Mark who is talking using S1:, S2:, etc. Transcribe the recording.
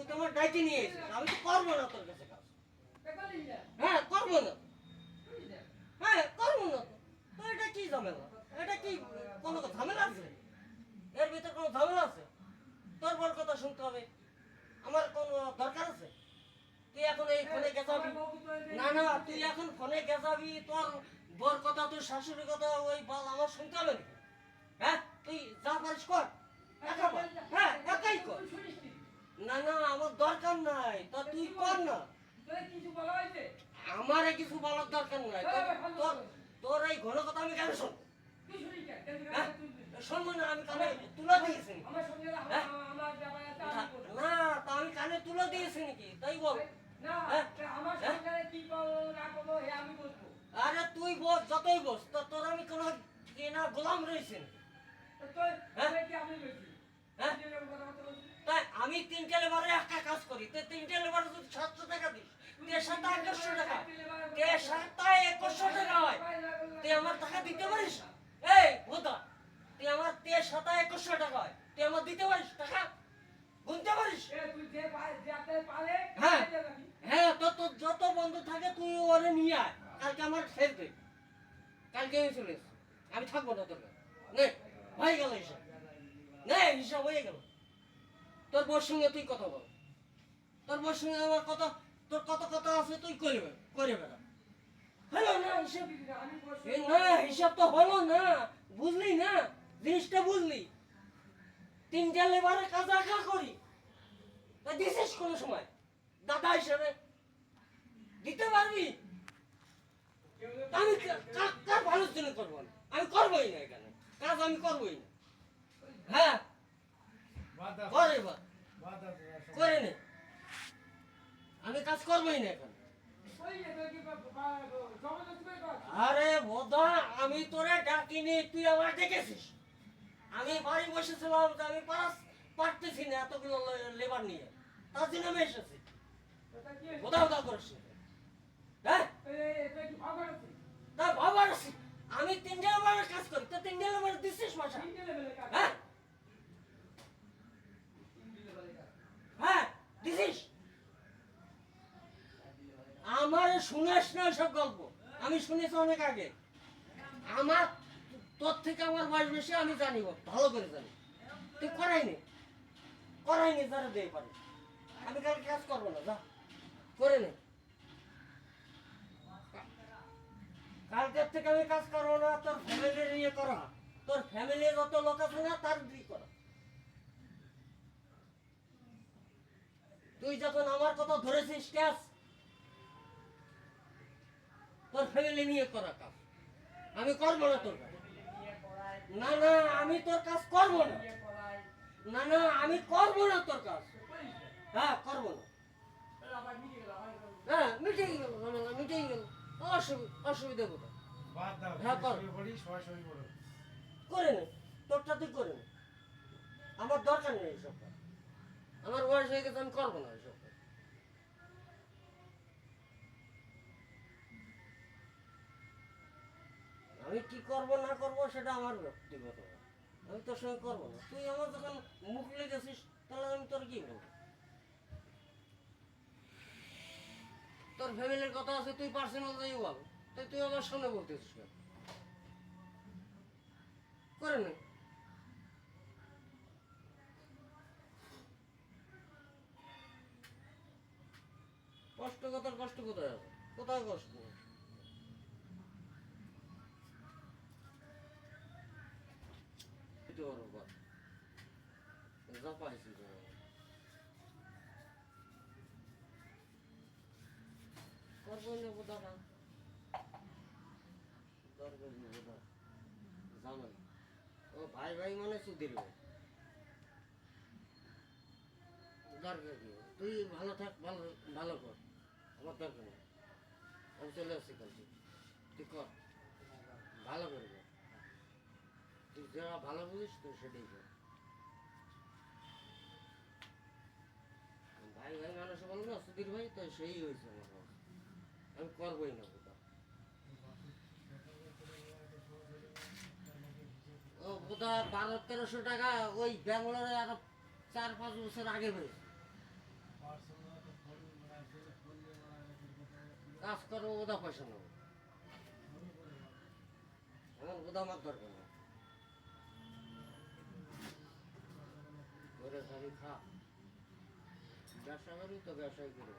S1: তুই তো আমার ডাইকে নিয়ে এসেছিস, আমি তো করবো না তোর কাছে কাজ। হ্যাঁ করবো না, হ্যাঁ করবো না তো। তো এটা কি ঝামেলা? এটা কি কোনো ঝামেলা আছে? এর ভিতরে কোনো ঝামেলা আছে? তোর বড় কথা শুনতে হবে, আমার কোনো দরকার আছে? তুই এখন এই ফোনে গেছাবি, না না তুই এখন ফোনে গেছাবি, তোর বর কথা তোর শাশুড়ির কথা ওই বল আমার শুনতে হবে নাকি? হ্যাঁ তুই যা পারিস কর, একা কর, হ্যাঁ একাই কর। না না আমার দরকার নাই, তা তুই কর না। আমার কিছু বলার দরকার নাই, তোর তোর এই ঘন কথা আমি কেন শুনবো? হ্যাঁ? শুনবো না, আমি কানে তুলা দিয়েছি নাকি? হ্যাঁ? না তা আমি কানে তুলা দিয়েছি নাকি তাই বল। হ্যাঁ? আরে তুই বস, যতই বস, তোর আমি কোনো কেনা গোলাম রয়েছি নাকি? হ্যাঁ? তাই আমি 3টে লেবারে একটা কাজ করি, তুই 3টে লেবারে যদি 700 টাকা দিস, তুই 700 টাকা, তুই 2100 টাকা হয়, তুই আমার টাকা দিতে পারিস? এই বোধা, তুই আমার 2100 টাকা হয়, তুই আমার দিতে পারিস টাকা? গুনতে পারিস? হ্যাঁ হ্যাঁ, তোর যত বন্ধু থাকে তুই ওরে নিয়ে আয়, কালকে আমার শেষ দে, কালকে আমি চলে এসছি, আমি থাকবো না তোর কাছে। নে হয়ে গেল হিসাব, নে হিসাব হয়ে গেল। তোর বউর সঙ্গে তুই কথা বল, তোর বউর সঙ্গে আমার কথা, তোর কত কথা আছে তুই করে বেড়া। হলো না হিসাব? না হিসাব তো হলো না, বুঝলি না জিনিসটা, বুঝলি? 3টে লেবারের কাজ একা করি, তা দিছিস কোনো সময় দাদা হিসেবে? দিতে পারবি? আমি কার ভালোর জন্য করবো না? আমি করবোই না এখানে কাজ, আমি করবোই না। হ্যাঁ করে এবার করে নে, আমি কাজ করবোই না এখানে। আরে বোধা, আমি তোরে ডাকিনি, তুই আমার ডেকেছিস। আমি বাড়ি বসেছিলাম, আমি পারতেছি না এতগুলো লেবার নিয়ে, তার জন্য আমি এসেছি। বোধা বোধা করিস না। হ্যাঁ তা বাবার আমি 3টে লেবারের কাজ করি, তো 3টে লেবার দিচ্ছিস মাসা? হ্যাঁ হ্যাঁ দিছিস? আমার শুনাস না সব গল্প, আমি শুনেছি অনেক আগে। আমার তোর থেকে আমার বয়স বেশি, আমি জানি, ভালো করে জানি। তুই করাইনি যারা দিয়ে পারে, আমি কালকে কাজ করবো না, যা করে নে। কালকের থেকে আমি কাজ করবো না, তোর ফ্যামিলি নিয়ে করা, তোর ফ্যামিলি যত লোক আছে না তার দিয়ে করা। তুই যখন আমার কথা ধরেছিস কাজ, তোর ফ্যামিলি নিয়ে করা কাজ, আমি করবো না তোর কাজ। না না আমি তোর কাজ করবো না, না না আমি করবো না তোর কাজ। হ্যাঁ করবো না। হ্যাঁ মিটেই গেল, মিটেই গেল, অসুবিধা কোথায়? হ্যাঁ কর, করে নে, তোরটা তুই করে নে, আমার দরকার নেই এসব কাজ। আমার বয়স হয়ে গেছে, আমি করবো না এসব কাজ। আমি কি করবো না করবো সেটা আমার ব্যক্তিগত ব্যাপার। আমি তোর সঙ্গে করবো না, তুই আমার যখন মুখ লেগেছিস তাহলে আমি তোর কি বলবো? তোর ফ্যামিলির কথা আছে, তুই পার্সোনাল যাই বল, তাই তুই আমার সামনে বলতেছিস কেন? করে নে। কষ্ট কথার কষ্ট কোথায় আছে? কোথায় কষ্ট নেই? যা পাইছি করবোই না বোধা না, দরকার নেই বোধা, জামাই ও ভাই ভাই মানে সুধীর ভাই, দরকার কি? তুই ভালো থাক, ভালো ভালো কর, আমার দরকার নেই, আমি চলে আসছি কালকে। তুই কর, ভালো করে কর, তুই যা ভালো বুঝিস তুই সেটাই কর। ভাই ভাই মানুষ বলো না সুধীর ভাই, তো সেই হয়েছে আমার বাবা। আমি করবোই না বোধা। ও বোধা 1200-1300 টাকা ওই ব্যাঙ্গালোরে আরো 4-5 বছর আগে হয়েছে। কাজ করো ওদা পয়সা নেবো আমার ওদা আমার দরকার না করে খালি খা ব্যবসা করি তো ব্যবসায় করে